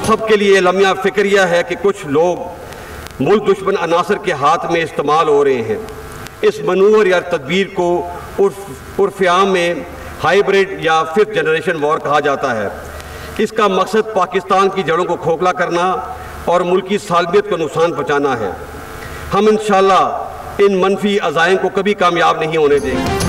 सब के लिए लम्हा फिक्रिया है कि कुछ लोग मुल्क दुश्मन अनासर के हाथ में इस्तेमाल हो रहे हैं। इस मनूवर या तदबीर को उर्फ़आम में हाइब्रिड या फिफ्थ जनरेशन वॉर कहा जाता है। इसका मकसद पाकिस्तान की जड़ों को खोखला करना और मुल्क की सालबियत को नुकसान पहुँचाना है। हम इंशाअल्लाह इन मनफी अज़ाइम को कभी कामयाब नहीं होने देंगे।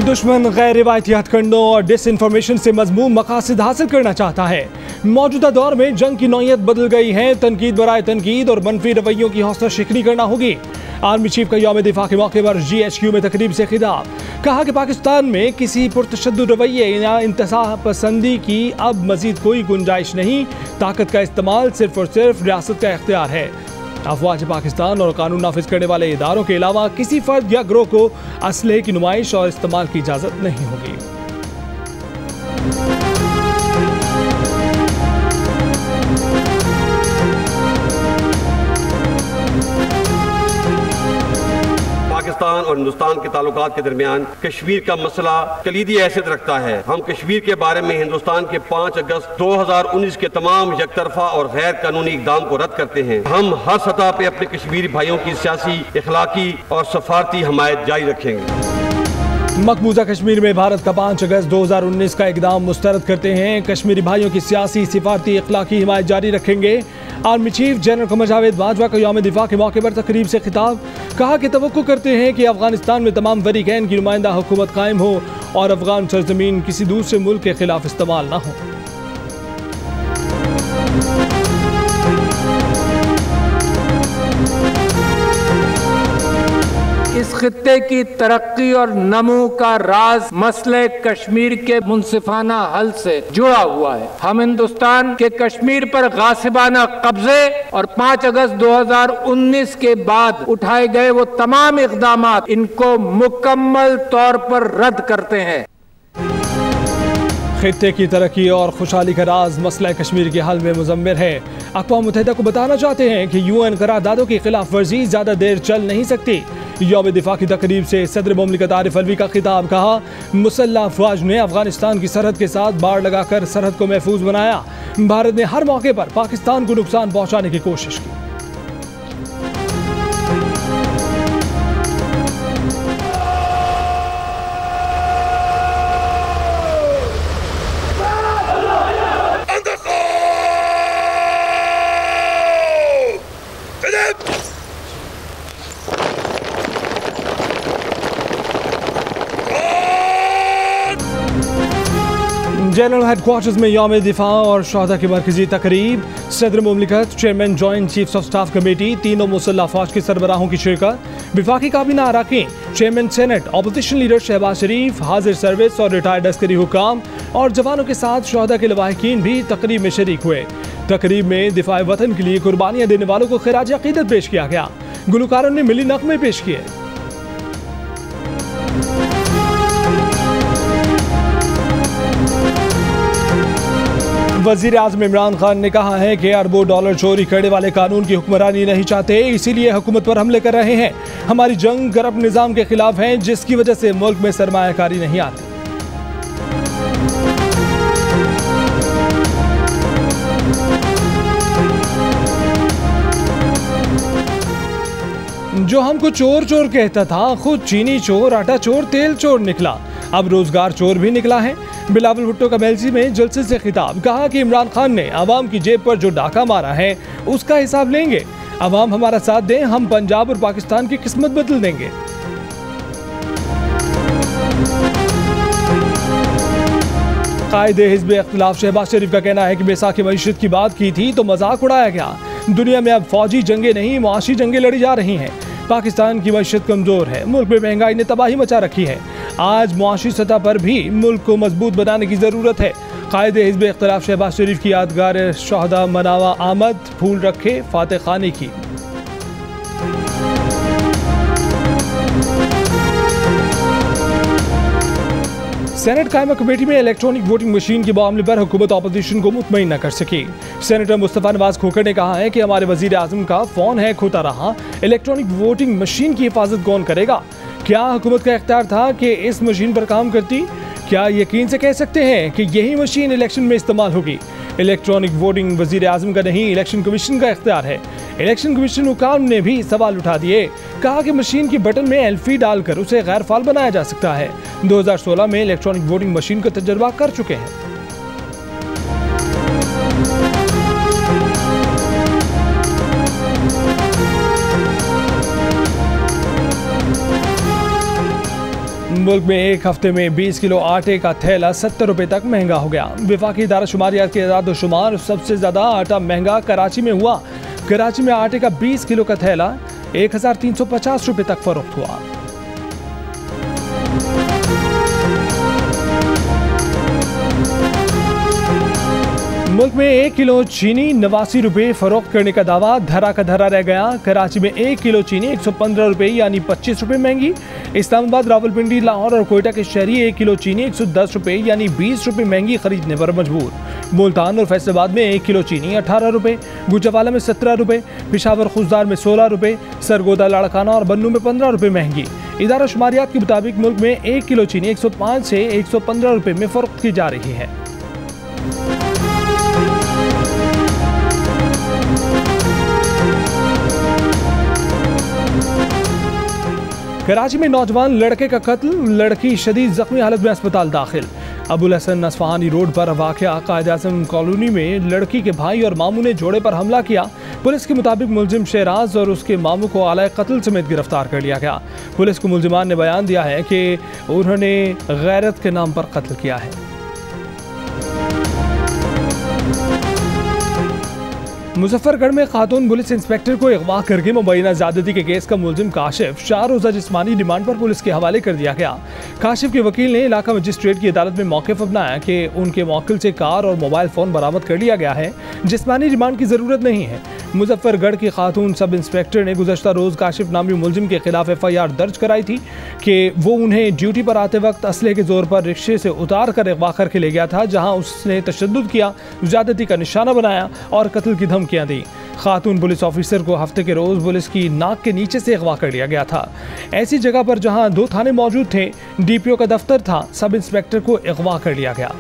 दुश्मन गैर रिवायती हथकंडों और डिसइंफॉर्मेशन से मज़मूम मकासद हासिल करना चाहता है। मौजूदा दौर में जंग की नौयत बदल गई है। तनकीद बराए तनकीद और मनफी रवैयों की हौसला शिकनी करना होगी। आर्मी चीफ का यौम दिफा के मौके पर GHQ में तकरीब से खिताब। कहा कि पाकिस्तान में किसी पुरतशद्दुद रवैये या इंतसाह पसंदी की अब मजीद कोई गुंजाइश नहीं। ताकत का इस्तेमाल सिर्फ और सिर्फ रियासत का इख्तियार है। अफवाज पाकिस्तान और कानून नाफिज करने वाले इदारों के अलावा किसी फर्द या ग्रोह को असलहे की नुमाइश और इस्तेमाल की इजाज़त नहीं होगी। पाकिस्तान और हिंदुस्तान के ताल्लुकात के दरमियान कश्मीर का मसला कलीदी हैसियत रखता है। हम कश्मीर के बारे में हिंदुस्तान के 5 अगस्त 2019 के तमाम यकतरफा और गैर कानूनी इक़दाम को रद्द करते हैं। हम हर सतह पे अपने कश्मीरी भाइयों की सियासी, इखलाकी और सफारती हमायत जारी रखेंगे। मकबूजा कश्मीर में भारत का 5 अगस्त 2019 का इक़दाम मुस्तरद करते हैं। कश्मीरी भाइयों की सियासी, सिफारती, इखलाकी हिमायत जारी रखेंगे। Army chief general Qamar Javed Bajwa का यौम दिफा के मौके पर तकरीब से खिताब। कहा कि तवक्को करते हैं कि अफगानिस्तान में तमाम फरीकैन की नुमाइंदा हुकूमत कायम हो और अफगान सरजमीन किसी दूसरे मुल्क के खिलाफ इस्तेमाल न हो। इस खित्ते की तरक्की और नमू का राज मसले कश्मीर के मुनसिफाना हल से जुड़ा हुआ है। हम हिंदुस्तान के कश्मीर पर गासिबाना कब्जे और 5 अगस्त 2019 के बाद उठाए गए वो तमाम इक़दामात, इनको मुकम्मल तौर पर रद्द करते हैं। खित्ते की तरक्की और खुशहाली का राज मसला कश्मीर के हल में मुजम्मिर है। अक़वाम मुत्तहिदा को बताना चाहते हैं कि UN करारदादों की खिलाफ वर्जी ज्यादा देर चल नहीं सकती। यौम दिफा की तकरीब से सदर मुमलिकत आरिफ अलवी का खिताब। कहा, मुसल्लह अफवाज ने अफगानिस्तान की सरहद के साथ बाड़ लगाकर सरहद को महफूज बनाया। भारत ने हर मौके पर पाकिस्तान को नुकसान पहुंचाने की कोशिश की। जनरल हेडक्वार्टर्स में यौम दिफा और शहदा की मरकजी तकरीब। सदर मुमलिकत, chairman joint chiefs of staff committee, तीनों मुसल्लह अफवाज के सरबराहों की शिरकत। विफाकी काबीना अरकान, chairman senate, opposition leader Shahbaz Sharif, हाजिर सर्विस और रिटायर्ड अस्करी हुकाम और जवानों के साथ शहदा के लवाहिकीन भी तकरीब में शरीक हुए। तकरीब में दिफा वतन के लिए कुर्बानियां देने वालों को खिराज अकीदत पेश किया गया। गुलकारों ने मिली नग़मे पेश किए। वज़ीर आज़म इमरान खान ने कहा है कि अरबों डॉलर चोरी करने वाले कानून की हुक्मरानी नहीं चाहते, इसीलिए हुकूमत पर हमले कर रहे हैं। हमारी जंग करप्ट निज़ाम के खिलाफ है, जिसकी वजह से मुल्क में सरमायाकारी नहीं आती। जो हमको चोर चोर कहता था, खुद चीनी चोर, आटा चोर, तेल चोर निकला, अब रोजगार चोर भी निकला है। बिलावल भुट्टो का मेलसी में जलसे से खिताब। कहा कि इमरान खान ने आवाम की जेब पर जो डाका मारा है उसका हिसाब लेंगे। आवाम हमारा साथ दें, हम पंजाब और पाकिस्तान की किस्मत बदल देंगे। कायदे हिज़्ब इख्तिलाफ शहबाज शरीफ का कहना है कि बैसाखी मईशत की बात की थी तो मजाक उड़ाया गया। दुनिया में अब फौजी जंगें नहीं, मुआशी जंगें लड़ी जा रही हैं। पाकिस्तान की मईशत कमज़ोर है, मुल्क में महंगाई ने तबाही मचा रखी है। आज मुआशी सतह पर भी मुल्क को मजबूत बनाने की ज़रूरत है। कायदे हिज़्ब इख्तिलाफ शहबाज शरीफ की यादगार शहदा मनावा आमद, फूल रखे फातह खानी की। सेनेट कायमा कमेटी में इलेक्ट्रॉनिक वोटिंग मशीन के मामले पर हुकूमत ऑपोजिशन को मुतमईन न कर सकी। सेनेटर मुस्तफा नवाज खोखर ने कहा है कि हमारे वजीर आजम का फोन है खोता रहा, इलेक्ट्रॉनिक वोटिंग मशीन की हिफाजत कौन करेगा? क्या हुकूमत का इख्तियार था कि इस मशीन पर काम करती? क्या यकीन से कह सकते हैं कि यही मशीन इलेक्शन में इस्तेमाल होगी? इलेक्ट्रॉनिक वोटिंग वजीर आजम का नहीं, इलेक्शन कमीशन का इख्तियार है। इलेक्शन कमीशन हुकाम ने भी सवाल उठा दिए, कहा कि मशीन की बटन में एल्फी डालकर उसे गैर फाल बनाया जा सकता है। 2016 में इलेक्ट्रॉनिक वोटिंग मशीन का तजर्बा कर चुके हैं। मुल्क में एक हफ्ते में 20 किलो आटे का थैला 70 रुपए तक महंगा हो गया। विफाकी इदारा शुमारियात के इदाद शुमार सबसे ज्यादा आटा महंगा कराची में हुआ। कराची में आटे का 20 किलो का थैला 1350 रुपए तक फरोख्त हुआ। मुल्क में 1 किलो चीनी 89 रुपए फरोख्त करने का दावा धरा का धरा रह गया। कराची में 1 किलो चीनी 115 रुपए यानी 25 रुपए महंगी। इस्लामाबाद, रावलपिंडी, लाहौर और कोयटा के शहरी 1 किलो चीनी 110 रुपए यानी 20 रुपए महंगी खरीदने पर मजबूर। मुल्तान और फैसलाबाद में 1 किलो चीनी 18 रुपए, गुजरावाला में 17 रुपए, पिशावर खुशदार में 16 रुपए, सरगोदा, लाड़काना और बन्नू में 15 रुपए महंगी। इदारा शुमारियात के मुताबिक मुल्क में 1 किलो चीनी 105 से 115 रुपए में फरोख्त की जा रही है। कराची में नौजवान लड़के का कत्ल, लड़की शदीद जख्मी हालत में अस्पताल दाखिल। अबुल हसन असफहानी रोड पर वाक़या कायद-ए-आज़म कॉलोनी में लड़की के भाई और मामू ने जोड़े पर हमला किया। पुलिस के मुताबिक मुलजिम शहराज और उसके मामू को आला कत्ल समेत गिरफ्तार कर लिया गया। पुलिस को मुलजिमान ने बयान दिया है कि उन्होंने गैरत के नाम पर कत्ल किया है। मुजफ्फरगढ़ में खातून पुलिस इंस्पेक्टर को अगवा करके मुबैना ज़्यादती के केस का मुलजिम काशिफ 4 रोज़ा जिस्मानी रिमांड पर पुलिस के हवाले कर दिया गया। काशिफ के वकील ने इलाका मजिस्ट्रेट की अदालत में मौक़िफ़ अपनाया कि उनके मौकिल से कार और मोबाइल फ़ोन बरामद कर लिया गया है, जिस्मानी रिमांड की ज़रूरत नहीं है। मुजफ्फरगढ़ की खातून सब इंस्पेक्टर ने गुज़श्ता रोज़ काशिफ नामी मुलजिम के खिलाफ FIR दर्ज कराई थी कि वो उन्हें ड्यूटी पर आते वक्त असले के जोर पर रिक्शे से उतार कर अगवा करके ले गया था, जहाँ उसने तशद्दुद किया, ज़्यादती का निशाना बनाया और कत्ल की धमकियाँ दी। खातून पुलिस ऑफिसर को हफ्ते के रोज़ पुलिस की नाक के नीचे से अगवा कर लिया गया था। ऐसी जगह पर जहाँ 2 थाने मौजूद थे, DPO का दफ्तर था, सब इंस्पेक्टर को अगवा कर लिया गया।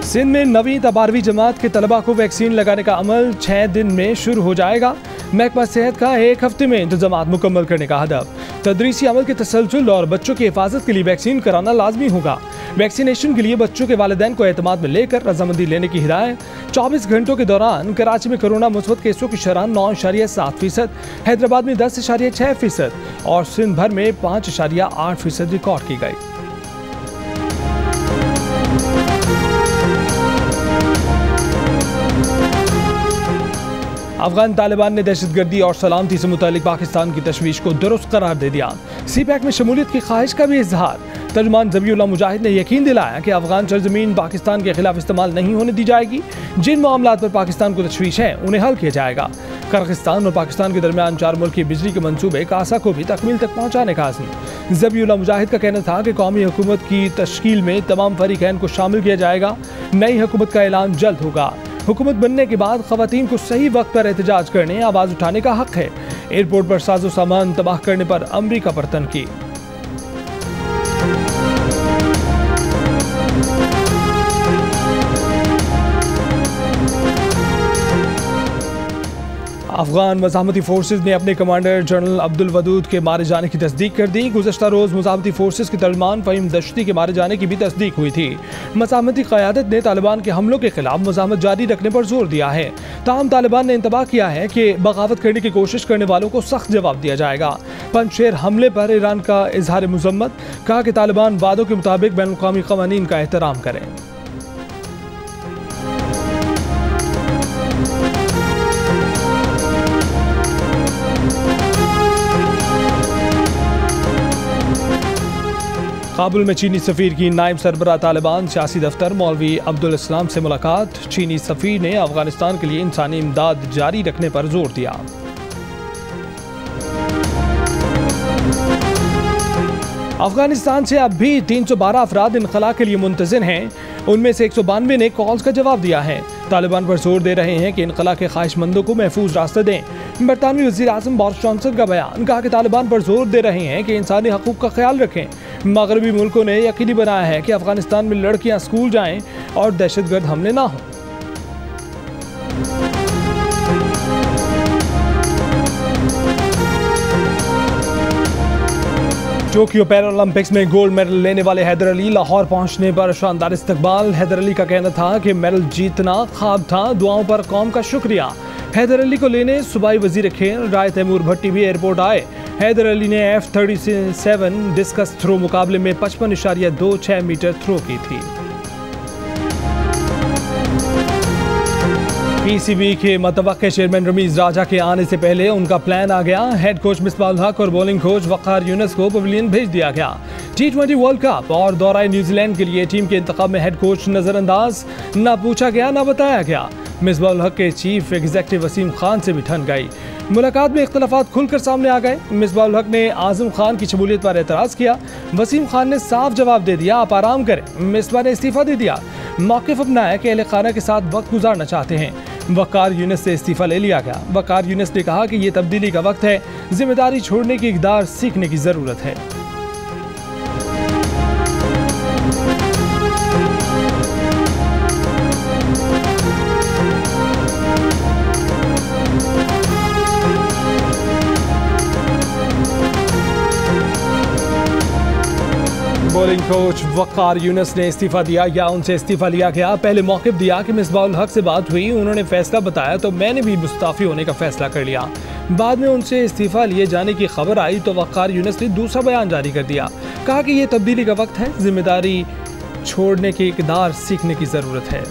सिंध में 9वीं ता 12वीं जमात के तलबा को वैक्सीन लगाने का अमल 6 दिन में शुरू हो जाएगा। महकमा सेहत का 1 हफ्ते में इंतजामात मुकम्मल करने का हदफ। तदरीसी अमल के तसलसल और बच्चों की हिफाजत के लिए वैक्सीन कराना लाजमी होगा। वैक्सीनेशन के लिए बच्चों के वालिदैन को एतमाद में लेकर रजामंदी लेने की हिदायत। 24 घंटों के दौरान कराची में कोरोना मुस्बत केसों की शरह 9.7%, हैदराबाद में 10.6% और सिंध भर में 5.8% रिकॉर्ड की गई। अफगान तालिबान ने दहशतगर्दी और सलामती से मुतालिक पाकिस्तान की तशवीश को दुरुस्त करार दे दिया। CPAC में शमूलियत की ख्वाहिश का भी इजहार। तर्जुमान ज़बीउल्लाह मुजाहिद ने यकीन दिलाया कि अफगान सरजमीन पाकिस्तान के खिलाफ इस्तेमाल नहीं होने दी जाएगी। जिन मामलात पर पाकिस्तान को तशवीश है उन्हें हल किया जाएगा। किर्गिस्तान और पाकिस्तान के दरमियान 4 मुल्क की बिजली के मंसूबे कासा को भी तकमील तक पहुँचाने का आज़म। ज़बीउल्लाह मुजाहिद का कहना था कि कौमी हुकूमत की तश्कील में तमाम फरीकैन को शामिल किया जाएगा। नई हुकूमत का ऐलान जल्द होगा। हुकूमत बनने के बाद ख़वातीन को सही वक्त पर एहतजाज करने, आवाज़ उठाने का हक है। एयरपोर्ट पर साजो सामान तबाह करने पर अमरीका पर तनकीद। अफगान मज़ाहमती फोर्सेज ने अपने कमांडर जनरल अब्दुल वदूद के मारे जाने की तस्दीक कर दी। गुज़श्ता रोज़ मज़ाहमती फोर्सेज के तर्जुमान फ़हीम दश्ती के मारे जाने की भी तस्दीक हुई थी। मज़ाहमती क़यादत ने तालिबान के हमलों के खिलाफ मज़ाहमत जारी रखने पर जोर दिया है। ताहम तालिबान ने इंतबाह किया है कि बगावत करने की कोशिश करने वालों को सख्त जवाब दिया जाएगा। पंजशेर हमले पर ईरान का इजहार मुज़म्मत, कहा कि तालिबान वादों के मुताबिक बैनुल-अक़वामी क़वानीन का एहतराम करें। काबुल में चीनी सफ़ीर की नायब सरबराह तालिबान सियासी दफ्तर मौलवी अब्दुल इस्लाम से मुलाकात। चीनी सफ़ीर ने अफगानिस्तान के लिए इंसानी इमदाद जारी रखने पर जोर दिया। अफगानिस्तान से अब भी 312 अफराद इनखला के लिए मुंतज़िर हैं। उनमें से 192 ने कॉल्स का जवाब दिया है। तालिबान पर जोर दे रहे हैं कि इनकला के ख्वाहिशमंदों को महफूज रास्ता दें। बरतानवी वज़ीर आज़म बोरिस जॉनसन का बयान, कहा कि तालिबान पर जोर दे रहे हैं कि इंसानी हकूक़ का ख्याल रखें। मगरबी मुल्कों ने यकीनी बनाया है कि अफगानिस्तान में लड़कियां स्कूल जाएं और दहशतगर्द हमले ना हों। टोक्यो पैरालंपिक्स में गोल्ड मेडल लेने वाले हैदर अली लाहौर पहुंचने पर शानदार इस्तकबाल। हैदर अली का कहना था कि मेडल जीतना ख्वाब था, दुआओं पर कौम का शुक्रिया। हैदर अली को लेने सूबाई वजीर खेल राय तैमूर भट्टी भी एयरपोर्ट आए। हैदर अली ने F-37 डिस्कस थ्रो मुकाबले में 55.26 मीटर थ्रो की थी। पीसीबी के मतवक्के चेयरमैन रमीज राजा के आने से पहले उनका प्लान आ गया। हेड कोच मिसबाह उल हक और बॉलिंग कोच वक़ार यूनुस को पवेलियन भेज दिया गया। T20 वर्ल्ड कप और दौरा न्यूजीलैंड के लिए टीम के इंतखाब में हेड कोच नजरअंदाज, न पूछा गया न बताया गया। मिसबाह उल हक के चीफ एग्जीक्यूटिव वसीम खान से भी ठन गई। मुलाकात में इख्तलाफात खुलकर सामने आ गए। मिसबाह उल हक ने आजम खान की शमूलियत पर एतराज़ किया। वसीम खान ने साफ जवाब दे दिया, आप आराम करें। मिसबाह ने इस्तीफा दे दिया। मौक़िफ़ अपनाया कि अहले खाना के साथ वक्त गुजारना चाहते हैं। वक़ार यूनुस से इस्तीफा ले लिया गया। वक़ार यूनुस ने कहा कि ये तब्दीली का वक्त है, जिम्मेदारी छोड़ने की इक़दार सीखने की ज़रूरत है। बॉलिंग कोच वक़ार यूनुस ने इस्तीफा दिया या उनसे इस्तीफा लिया गया। पहले मौक़िफ़ दिया कि मिसबाह उल हक से बात हुई, उन्होंने फैसला बताया तो मैंने भी मुस्ताफ़ी होने का फैसला कर लिया। बाद में उनसे इस्तीफा लिए जाने की खबर आई तो वक़ार यूनुस ने दूसरा बयान जारी कर दिया। कहा कि ये तब्दीली का वक्त है, जिम्मेदारी छोड़ने की इक़दार सीखने की ज़रूरत है।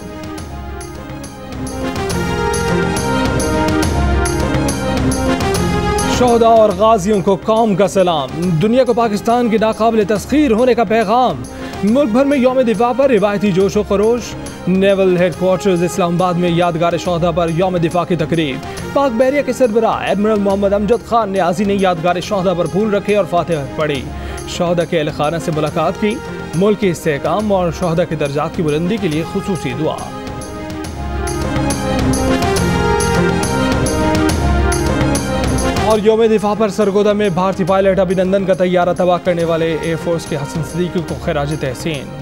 शोहदा और गाजियों को कौम का सलाम। दुनिया को पाकिस्तान के नाकाबिल तस्खीर होने का पैगाम। मुल्क भर में यौम दिफा पर रिवायती जोश व खरोश। नेवल हेडक्वार्टर्स इस्लामाबाद में यादगार शोहदा पर यौम दिफा की तकरीब। पाक बहरिया के सरबराह एडमिरल मोहम्मद अमजद खान न्याज़ी ने यादगार शोहदा पर फूल रखे और फातिहा पढ़ी। शोहदा के अहले खाना से मुलाकात की। मुल्क के इस्तेहकाम और शोहदा के दर्जात की बुलंदी के लिए खुसूसी दुआ। और यौम दिफा पर सरगोदा में भारतीय पायलट अभिनंदन का तैयारा तबाह करने वाले एयरफोर्स के हसन सदीकी को खिराज तहसीन।